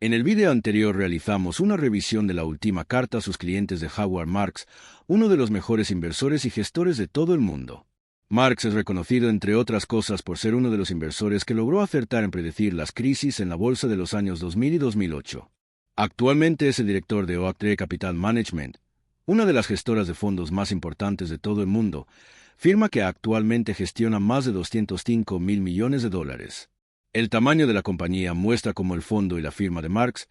En el video anterior realizamos una revisión de la última carta a sus clientes de Howard Marks, uno de los mejores inversores y gestores de todo el mundo. Marks es reconocido, entre otras cosas, por ser uno de los inversores que logró acertar en predecir las crisis en la bolsa de los años 2000 y 2008. Actualmente es el director de Oaktree Capital Management, una de las gestoras de fondos más importantes de todo el mundo, firma que actualmente gestiona más de $205 mil millones. El tamaño de la compañía muestra cómo el fondo y la firma de Marks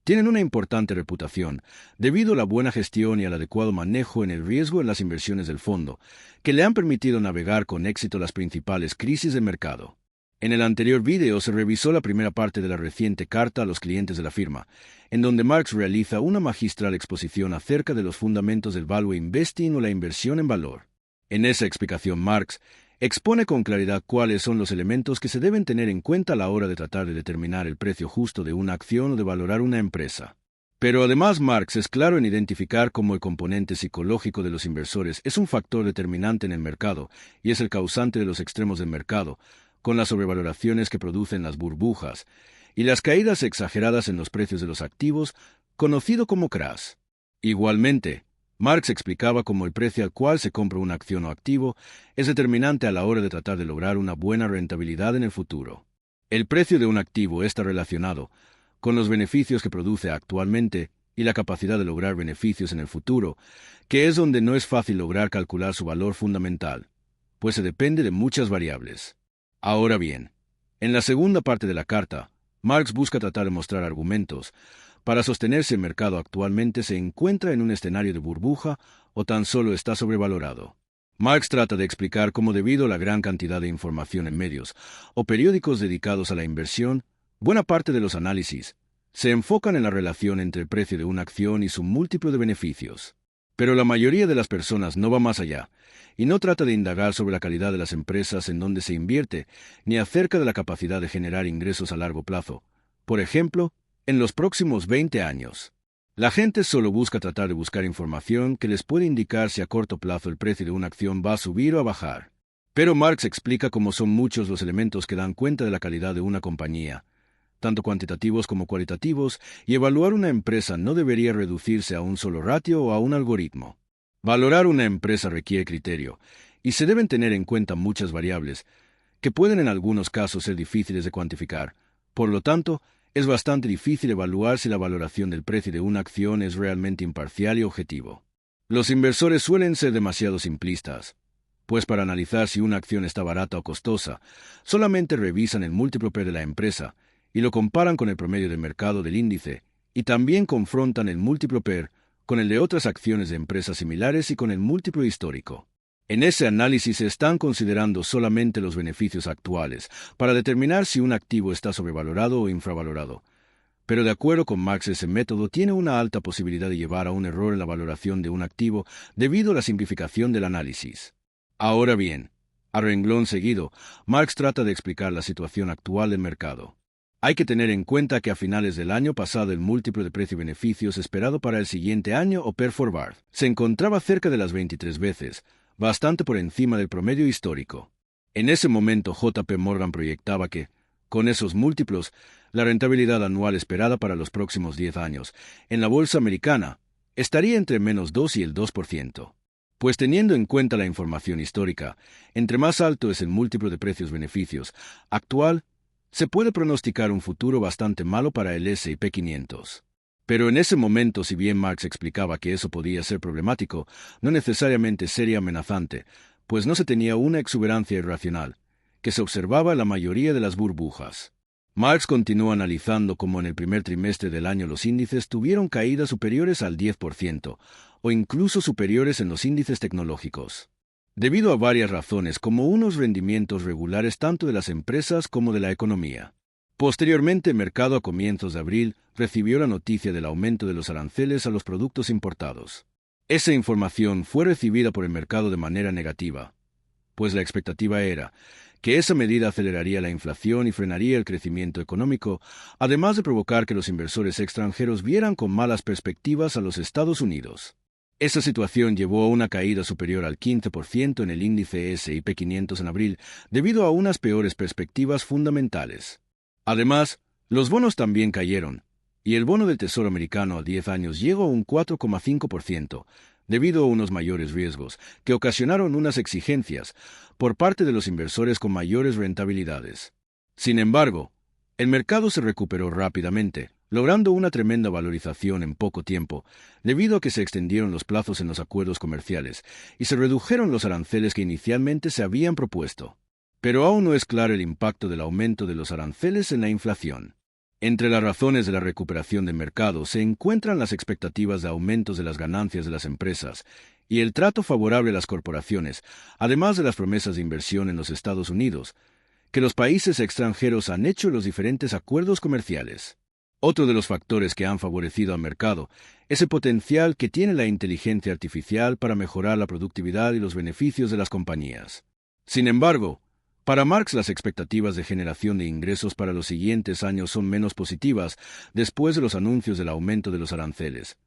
tienen una importante reputación debido a la buena gestión y al adecuado manejo en el riesgo en las inversiones del fondo, que le han permitido navegar con éxito las principales crisis de mercado. En el anterior video se revisó la primera parte de la reciente carta a los clientes de la firma, en donde Marks realiza una magistral exposición acerca de los fundamentos del value investing o la inversión en valor. En esa explicación, Marks expone con claridad cuáles son los elementos que se deben tener en cuenta a la hora de tratar de determinar el precio justo de una acción o de valorar una empresa. Pero además, Marks es claro en identificar cómo el componente psicológico de los inversores es un factor determinante en el mercado y es el causante de los extremos del mercado, con las sobrevaloraciones que producen las burbujas y las caídas exageradas en los precios de los activos, conocido como crash. Igualmente, Marks explicaba cómo el precio al cual se compra una acción o activo es determinante a la hora de tratar de lograr una buena rentabilidad en el futuro. El precio de un activo está relacionado con los beneficios que produce actualmente y la capacidad de lograr beneficios en el futuro, que es donde no es fácil lograr calcular su valor fundamental, pues se depende de muchas variables. Ahora bien, en la segunda parte de la carta, Marks busca tratar de mostrar argumentos para sostener si el mercado actualmente se encuentra en un escenario de burbuja o tan solo está sobrevalorado. Marks trata de explicar cómo, debido a la gran cantidad de información en medios o periódicos dedicados a la inversión, buena parte de los análisis se enfocan en la relación entre el precio de una acción y su múltiplo de beneficios. Pero la mayoría de las personas no va más allá y no trata de indagar sobre la calidad de las empresas en donde se invierte, ni acerca de la capacidad de generar ingresos a largo plazo. Por ejemplo, en los próximos 20 años. La gente solo busca tratar de buscar información que les puede indicar si a corto plazo el precio de una acción va a subir o a bajar. Pero Marks explica cómo son muchos los elementos que dan cuenta de la calidad de una compañía, tanto cuantitativos como cualitativos, y evaluar una empresa no debería reducirse a un solo ratio o a un algoritmo. Valorar una empresa requiere criterio, y se deben tener en cuenta muchas variables, que pueden en algunos casos ser difíciles de cuantificar. Por lo tanto, es bastante difícil evaluar si la valoración del precio de una acción es realmente imparcial y objetivo. Los inversores suelen ser demasiado simplistas, pues para analizar si una acción está barata o costosa, solamente revisan el múltiplo PER de la empresa y lo comparan con el promedio del mercado del índice, y también confrontan el múltiplo PER con el de otras acciones de empresas similares y con el múltiplo histórico. En ese análisis se están considerando solamente los beneficios actuales para determinar si un activo está sobrevalorado o infravalorado. Pero de acuerdo con Marks, ese método tiene una alta posibilidad de llevar a un error en la valoración de un activo debido a la simplificación del análisis. Ahora bien, a renglón seguido, Marks trata de explicar la situación actual del mercado. Hay que tener en cuenta que a finales del año pasado el múltiplo de precio-beneficios esperado para el siguiente año, o PER forward, se encontraba cerca de las 23 veces, bastante por encima del promedio histórico. En ese momento JP Morgan proyectaba que, con esos múltiplos, la rentabilidad anual esperada para los próximos 10 años en la bolsa americana estaría entre -2 y el 2%. Pues teniendo en cuenta la información histórica, entre más alto es el múltiplo de precios-beneficios actual, se puede pronosticar un futuro bastante malo para el S&P 500. Pero en ese momento, si bien Marks explicaba que eso podía ser problemático, no necesariamente sería amenazante, pues no se tenía una exuberancia irracional, que se observaba en la mayoría de las burbujas. Marks continuó analizando cómo en el primer trimestre del año los índices tuvieron caídas superiores al 10%, o incluso superiores en los índices tecnológicos, debido a varias razones, como unos rendimientos regulares tanto de las empresas como de la economía. Posteriormente, el mercado a comienzos de abril recibió la noticia del aumento de los aranceles a los productos importados. Esa información fue recibida por el mercado de manera negativa, pues la expectativa era que esa medida aceleraría la inflación y frenaría el crecimiento económico, además de provocar que los inversores extranjeros vieran con malas perspectivas a los Estados Unidos. Esa situación llevó a una caída superior al 15% en el índice S&P 500 en abril, debido a unas peores perspectivas fundamentales. Además, los bonos también cayeron, y el bono del Tesoro americano a 10 años llegó a un 4,5%, debido a unos mayores riesgos que ocasionaron unas exigencias por parte de los inversores con mayores rentabilidades. Sin embargo, el mercado se recuperó rápidamente, logrando una tremenda valorización en poco tiempo, debido a que se extendieron los plazos en los acuerdos comerciales y se redujeron los aranceles que inicialmente se habían propuesto. Pero aún no es claro el impacto del aumento de los aranceles en la inflación. Entre las razones de la recuperación del mercado se encuentran las expectativas de aumentos de las ganancias de las empresas y el trato favorable a las corporaciones, además de las promesas de inversión en los Estados Unidos, que los países extranjeros han hecho en los diferentes acuerdos comerciales. Otro de los factores que han favorecido al mercado es el potencial que tiene la inteligencia artificial para mejorar la productividad y los beneficios de las compañías. Sin embargo, para Marx las expectativas de generación de ingresos para los siguientes años son menos positivas después de los anuncios del aumento de los aranceles,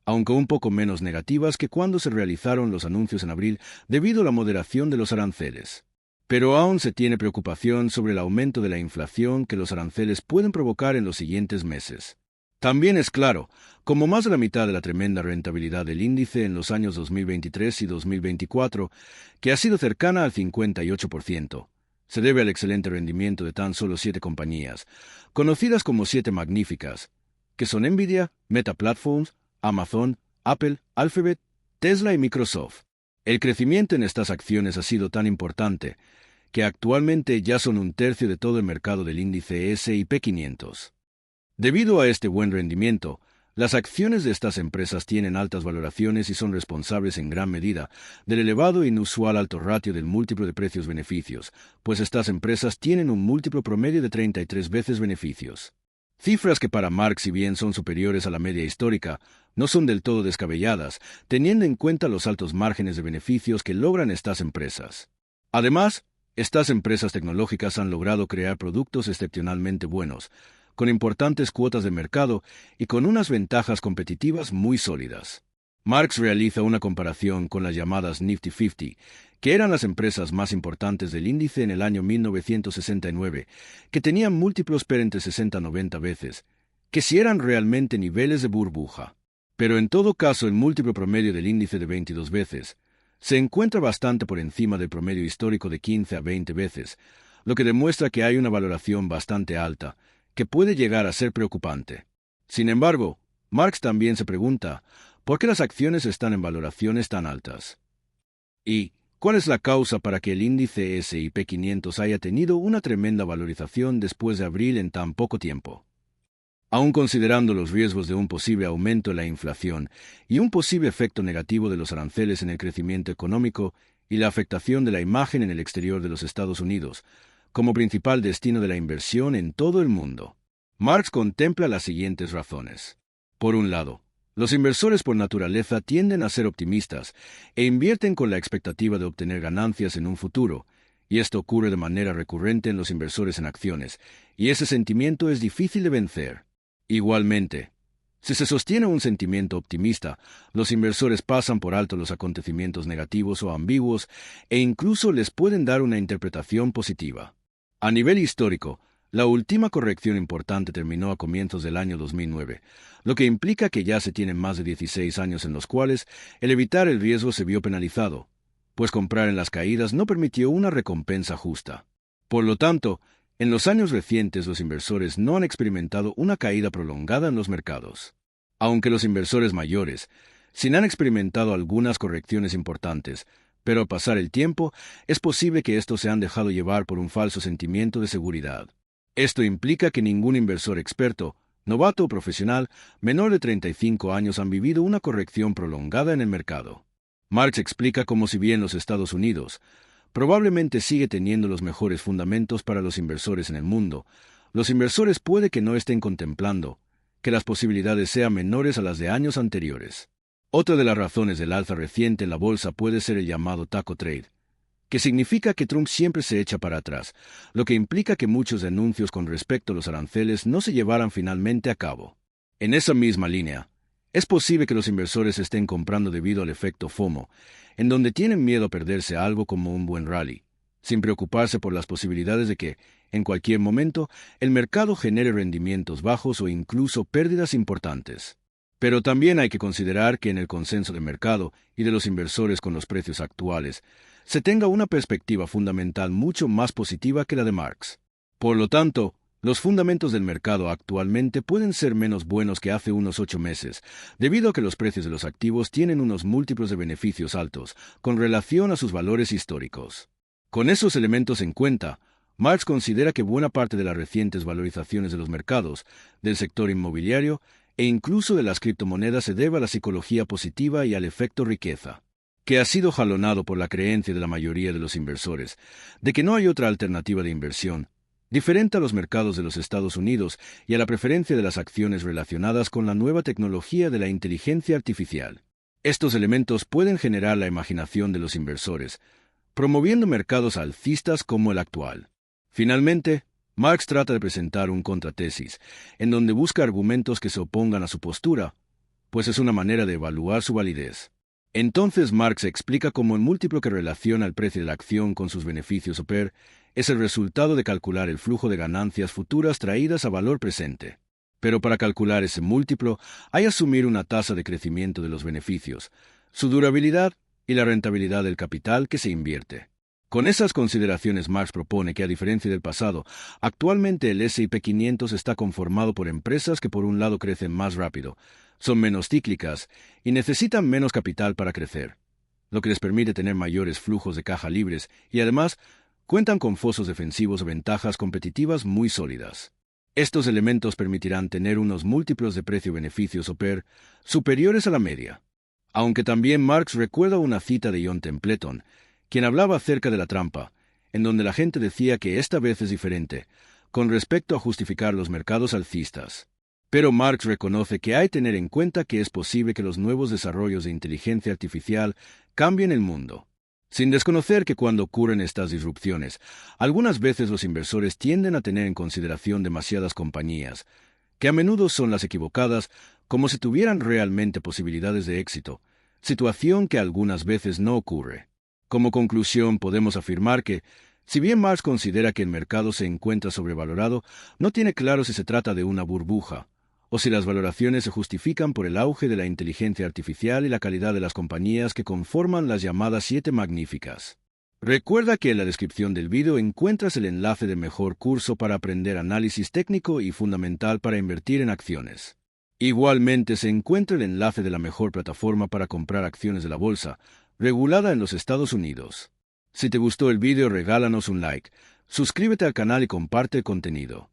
aunque un poco menos negativas que cuando se realizaron los anuncios en abril debido a la moderación de los aranceles. Pero aún se tiene preocupación sobre el aumento de la inflación que los aranceles pueden provocar en los siguientes meses. También es claro, como más de la mitad de la tremenda rentabilidad del índice en los años 2023 y 2024, que ha sido cercana al 58%, se debe al excelente rendimiento de tan solo 7 compañías, conocidas como 7 magníficas, que son Nvidia, Meta Platforms, Amazon, Apple, Alphabet, Tesla y Microsoft. El crecimiento en estas acciones ha sido tan importante que actualmente ya son un tercio de todo el mercado del índice S&P 500. Debido a este buen rendimiento, las acciones de estas empresas tienen altas valoraciones y son responsables en gran medida del elevado e inusual alto ratio del múltiplo de precios-beneficios, pues estas empresas tienen un múltiplo promedio de 33 veces beneficios. Cifras que para Marx, si bien son superiores a la media histórica, no son del todo descabelladas, teniendo en cuenta los altos márgenes de beneficios que logran estas empresas. Además, estas empresas tecnológicas han logrado crear productos excepcionalmente buenos, con importantes cuotas de mercado y con unas ventajas competitivas muy sólidas. Marx realiza una comparación con las llamadas Nifty 50, que eran las empresas más importantes del índice en el año 1969, que tenían múltiplos per entre 60 y 90 veces, que si eran realmente niveles de burbuja. Pero en todo caso el múltiplo promedio del índice de 22 veces se encuentra bastante por encima del promedio histórico de 15 a 20 veces, lo que demuestra que hay una valoración bastante alta, que puede llegar a ser preocupante. Sin embargo, Marx también se pregunta, ¿por qué las acciones están en valoraciones tan altas? ¿Y cuál es la causa para que el índice S&P 500 haya tenido una tremenda valorización después de abril en tan poco tiempo? Aun considerando los riesgos de un posible aumento en la inflación y un posible efecto negativo de los aranceles en el crecimiento económico y la afectación de la imagen en el exterior de los Estados Unidos, como principal destino de la inversión en todo el mundo, Marx contempla las siguientes razones. Por un lado, los inversores por naturaleza tienden a ser optimistas e invierten con la expectativa de obtener ganancias en un futuro, y esto ocurre de manera recurrente en los inversores en acciones, y ese sentimiento es difícil de vencer. Igualmente, si se sostiene un sentimiento optimista, los inversores pasan por alto los acontecimientos negativos o ambiguos e incluso les pueden dar una interpretación positiva. A nivel histórico, la última corrección importante terminó a comienzos del año 2009, lo que implica que ya se tienen más de 16 años en los cuales el evitar el riesgo se vio penalizado, pues comprar en las caídas no permitió una recompensa justa. Por lo tanto, en los años recientes los inversores no han experimentado una caída prolongada en los mercados. Aunque los inversores mayores sí han experimentado algunas correcciones importantes, pero al pasar el tiempo, es posible que estos se han dejado llevar por un falso sentimiento de seguridad. Esto implica que ningún inversor experto, novato o profesional, menor de 35 años han vivido una corrección prolongada en el mercado. Marx explica cómo si bien los Estados Unidos probablemente sigue teniendo los mejores fundamentos para los inversores en el mundo, los inversores puede que no estén contemplando que las posibilidades sean menores a las de años anteriores. Otra de las razones del alza reciente en la bolsa puede ser el llamado taco trade, que significa que Trump siempre se echa para atrás, lo que implica que muchos anuncios con respecto a los aranceles no se llevaran finalmente a cabo. En esa misma línea, es posible que los inversores estén comprando debido al efecto FOMO, en donde tienen miedo a perderse algo como un buen rally, sin preocuparse por las posibilidades de que, En cualquier momento, el mercado genere rendimientos bajos o incluso pérdidas importantes. Pero también hay que considerar que en el consenso de mercado y de los inversores con los precios actuales, se tenga una perspectiva fundamental mucho más positiva que la de Marx. Por lo tanto, los fundamentos del mercado actualmente pueden ser menos buenos que hace unos 8 meses, debido a que los precios de los activos tienen unos múltiplos de beneficios altos con relación a sus valores históricos. Con esos elementos en cuenta, Marx considera que buena parte de las recientes valorizaciones de los mercados, del sector inmobiliario e incluso de las criptomonedas se debe a la psicología positiva y al efecto riqueza, que ha sido jalonado por la creencia de la mayoría de los inversores de que no hay otra alternativa de inversión diferente a los mercados de los Estados Unidos y a la preferencia de las acciones relacionadas con la nueva tecnología de la inteligencia artificial. Estos elementos pueden generar la imaginación de los inversores, promoviendo mercados alcistas como el actual. Finalmente, Marx trata de presentar un contratesis, en donde busca argumentos que se opongan a su postura, pues es una manera de evaluar su validez. Entonces Marx explica cómo el múltiplo que relaciona el precio de la acción con sus beneficios o PER es el resultado de calcular el flujo de ganancias futuras traídas a valor presente. Pero para calcular ese múltiplo hay que asumir una tasa de crecimiento de los beneficios, su durabilidad y la rentabilidad del capital que se invierte. Con esas consideraciones Marx propone que, a diferencia del pasado, actualmente el S&P 500 está conformado por empresas que por un lado crecen más rápido, son menos cíclicas y necesitan menos capital para crecer, lo que les permite tener mayores flujos de caja libres y además cuentan con fosos defensivos o ventajas competitivas muy sólidas. Estos elementos permitirán tener unos múltiplos de precio-beneficios o PER superiores a la media. Aunque también Marx recuerda una cita de John Templeton, quien hablaba acerca de la trampa, en donde la gente decía que esta vez es diferente, con respecto a justificar los mercados alcistas. Pero Marx reconoce que hay que tener en cuenta que es posible que los nuevos desarrollos de inteligencia artificial cambien el mundo, sin desconocer que cuando ocurren estas disrupciones, algunas veces los inversores tienden a tener en consideración demasiadas compañías, que a menudo son las equivocadas, como si tuvieran realmente posibilidades de éxito, situación que algunas veces no ocurre. Como conclusión, podemos afirmar que, si bien Marx considera que el mercado se encuentra sobrevalorado, no tiene claro si se trata de una burbuja, o si las valoraciones se justifican por el auge de la inteligencia artificial y la calidad de las compañías que conforman las llamadas 7 magníficas. Recuerda que en la descripción del vídeo encuentras el enlace de mejor curso para aprender análisis técnico y fundamental para invertir en acciones. Igualmente se encuentra el enlace de la mejor plataforma para comprar acciones de la bolsa, regulada en los Estados Unidos. Si te gustó el vídeo, regálanos un like, suscríbete al canal y comparte el contenido.